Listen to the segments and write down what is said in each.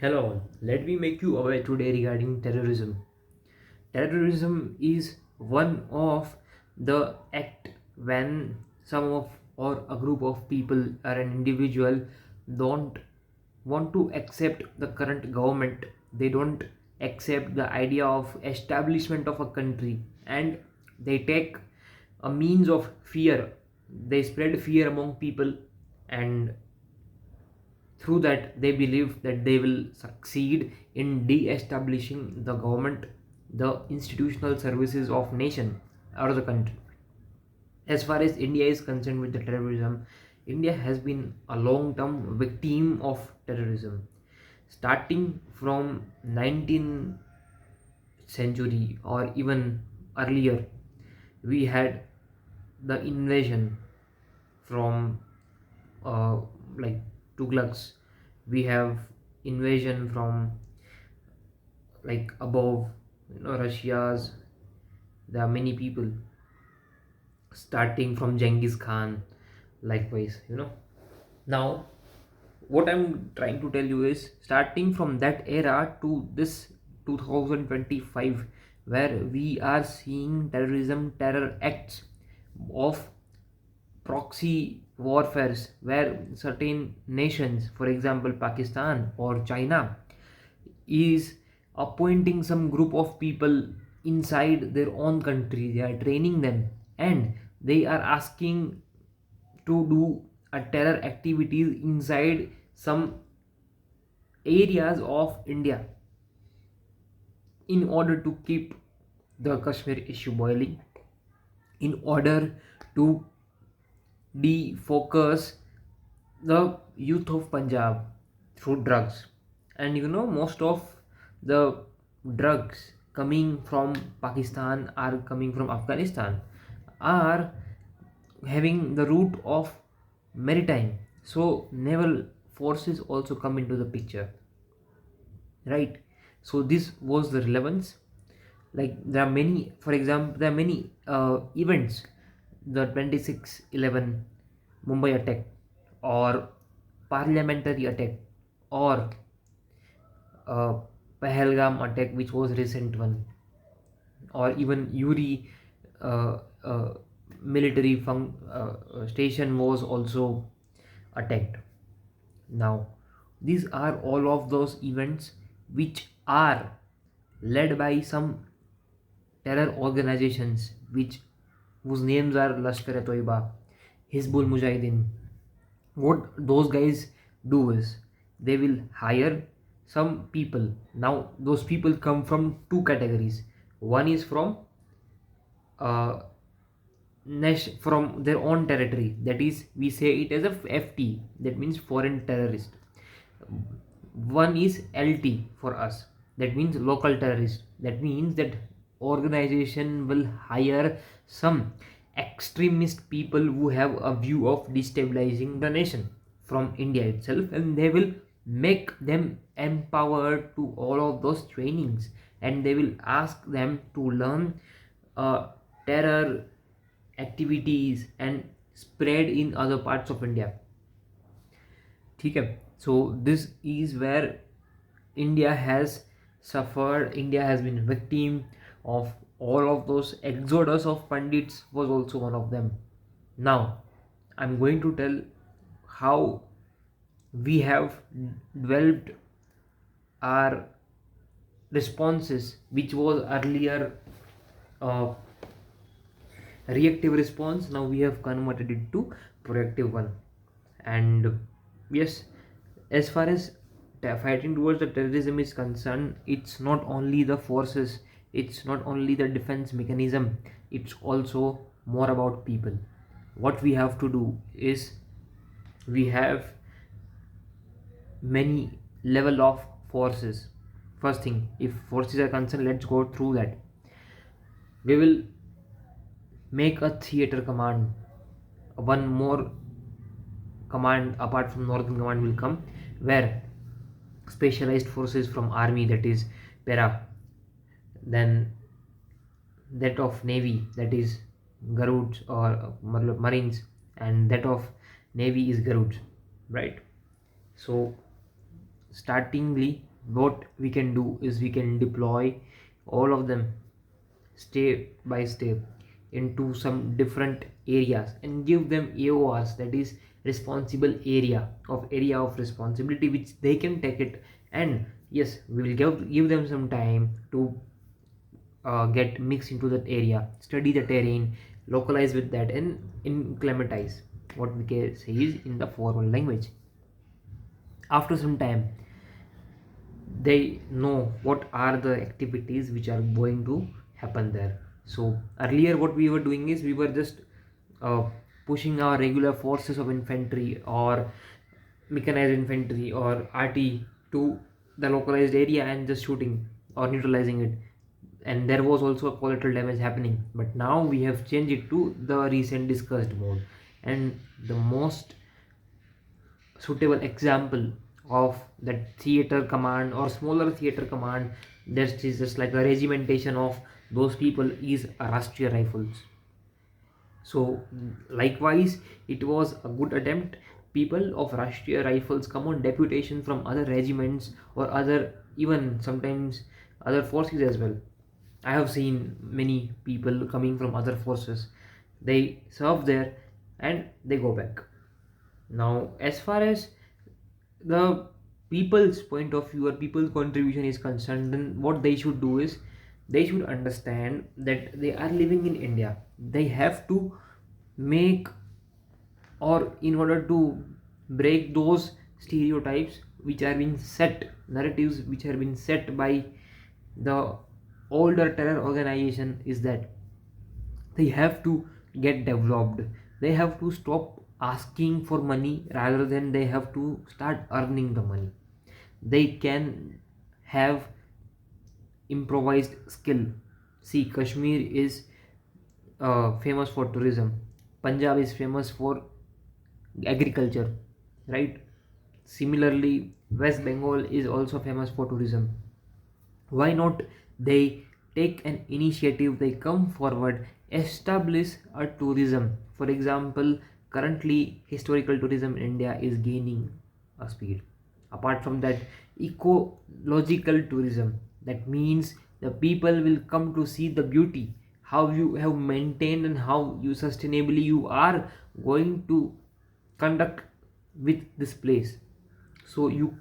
Hello, let me make you aware today regarding terrorism. Terrorism is one of the act when some of or a group of people or an individual don't want to accept the current government. They don't accept the idea of establishment of a country, and they take a means of fear. They spread fear among people, and through that they believe that they will succeed in de-establishing the government, the institutional services of nation or the country. As far as India is concerned with the terrorism, India has been a long term victim of terrorism. Starting from 19th century or even earlier, we had the invasion from uh, like Tughlaqs. We have invasion from like above, Russia's. There are many people starting from Genghis Khan. Likewise, now what I'm trying to tell you is starting from that era to this 2025, where we are seeing terror acts of proxy warfares, where certain nations, for example Pakistan or China, is appointing some group of people inside their own country. They are training them, and they are asking to do a terror activities inside some areas of India in order to keep the Kashmir issue boiling, in order to defocus the youth of Punjab through drugs. And most of the drugs coming from Pakistan are coming from Afghanistan, are having the route of maritime. So naval forces also come into the picture, right? So this was the relevance. Like there are many, for example, there are many events, the 26/11 Mumbai attack, or parliamentary attack, or uh, Pahalgam attack, which was recent one, or even Uri uh, uh, military station was also attacked. Now these are all of those events which are led by some terror organizations, which whose names are Lashkar-e-Toiba, Hizbul Mujahideen. What those guys do is they will hire some people. Now those people come from two categories. One is from uh, from their own territory, that is, we say it as a FT, that means foreign terrorist. One is LT for us, that means local terrorist. That means that organization will hire some extremist people who have a view of destabilizing the nation from India itself, and they will make them empowered to all of those trainings, and they will ask them to learn terror activities and spread in other parts of India. Okay, so this is where India has suffered. India has been victim of all of those exodus of pandits, was also one of them. Now I'm going to tell how we have developed our responses, which was earlier uh, reactive response. Now we have converted it to proactive one. And yes, as far as fighting towards the terrorism is concerned, it's not only the forces, it's not only the defense mechanism, it's also more about people. What we have to do is, we have many level of forces. First thing, if forces are concerned, let's go through that. We will make a theater command. One more command apart from northern command will come, where specialized forces from army, that is para, then that of navy, that is garuds or marines, and that of navy is garuds, right? So startingly what we can do is we can deploy all of them step by step into some different areas and give them AORs, that is responsible area of responsibility, which they can take it. And yes, we will give them some time to get mixed into that area, study the terrain, localize with that, and inclimatize, what we can say is in the formal language. After some time, they know what are the activities which are going to happen there. So earlier what we were doing is we were just uh, pushing our regular forces of infantry or mechanized infantry or RT to the localized area and just shooting or neutralizing it, and there was also a collateral damage happening. But now we have changed it to the recent discussed mode, and the most suitable example of that theater command or smaller theater command that is just like a regimentation of those people is a Rashtriya Rifles. So likewise, it was a good attempt. People of Rashtriya Rifles come on deputation from other regiments or other, even sometimes other forces as well. I have seen many people coming from other forces. They serve there and they go back. Now, as far as the people's point of view or people's contribution is concerned, then what they should do is they should understand that they are living in India. They have to make, or in order to break those stereotypes which are being set, narratives which are being set by the older terror organization, is that they have to get developed. They have to stop asking for money, rather than they have to start earning the money. They can have improvised skill. See, Kashmir is famous for tourism. Punjab is famous for agriculture, right? Similarly, West Bengal is also famous for tourism. Why not they take an initiative, they come forward, establish a tourism? For example, currently historical tourism in India is gaining a speed. Apart from that, ecological tourism, that means the people will come to see the beauty, how you have maintained and how you sustainably you are going to conduct with this place. So you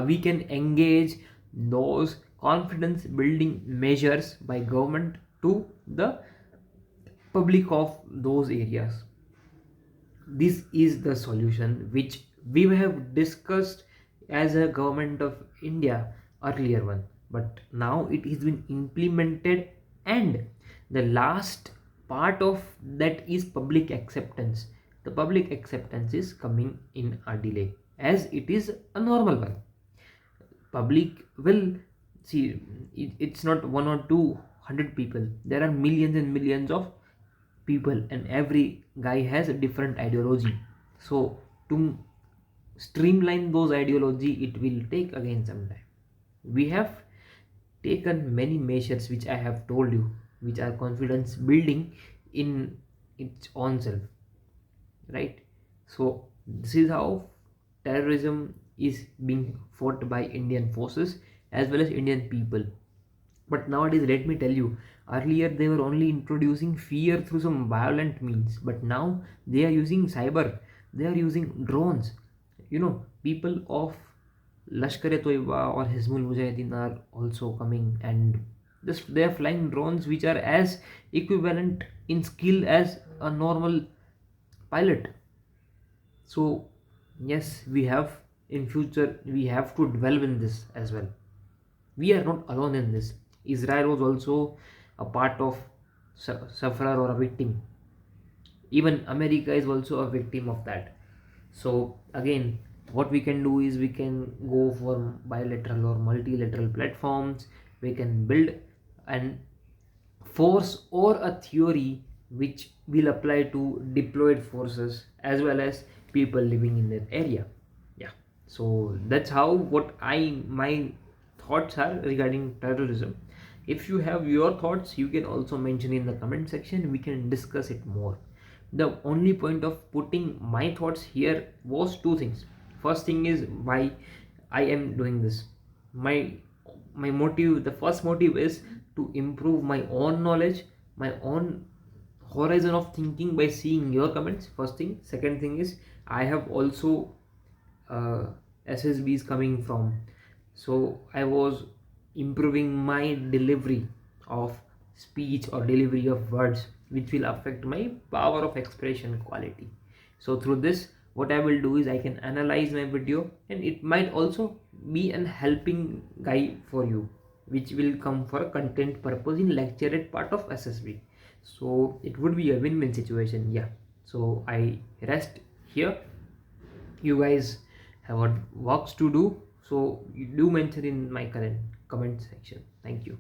we can engage those confidence building measures by government to the public of those areas. This is the solution which we have discussed as a government of India earlier one, but now it has been implemented, and the last part of that is public acceptance. The public acceptance is coming in a delay, as it is a normal one. Public will see, it's not one or two hundred people, there are millions and millions of people, and every guy has a different ideology. So to streamline those ideology, it will take again some time. We have taken many measures which I have told you, which are confidence building in its own self, right? So this is how terrorism is being fought by Indian forces as well as Indian people. But nowadays, let me tell you, earlier they were only introducing fear through some violent means, but now they are using cyber, they are using drones. You know, people of Lashkar-e-Toiba or Hizbul Mujahideen are also coming, and just they are flying drones which are as equivalent in skill as a normal pilot. So yes, we have, in future we have to delve in this as well. We are not alone in this. Israel was also a part of sufferer or a victim. Even America is also a victim of that. So again, what we can do is we can go for bilateral or multilateral platforms. We can build an force or a theory which will apply to deployed forces as well as people living in that area. Yeah, so that's how what I my thoughts are regarding terrorism. If you have your thoughts, you can also mention in the comment section, we can discuss it more. The only point of putting my thoughts here was two things. First thing is why I am doing this. my my motive, the first motive is to improve my own knowledge, my own horizon of thinking by seeing your comments. First thing. Second thing is I have also uh, ssbs coming from, so I was improving my delivery of speech or delivery of words, which will affect my power of expression quality. So through this, what I will do is I can analyze my video, and it might also be an helping guide for you, which will come for a content purpose in lecturate part of ssb. So it would be a win-win situation. Yeah, so I rest here. You guys have what works to do, so you do mention in my current comment section. Thank you.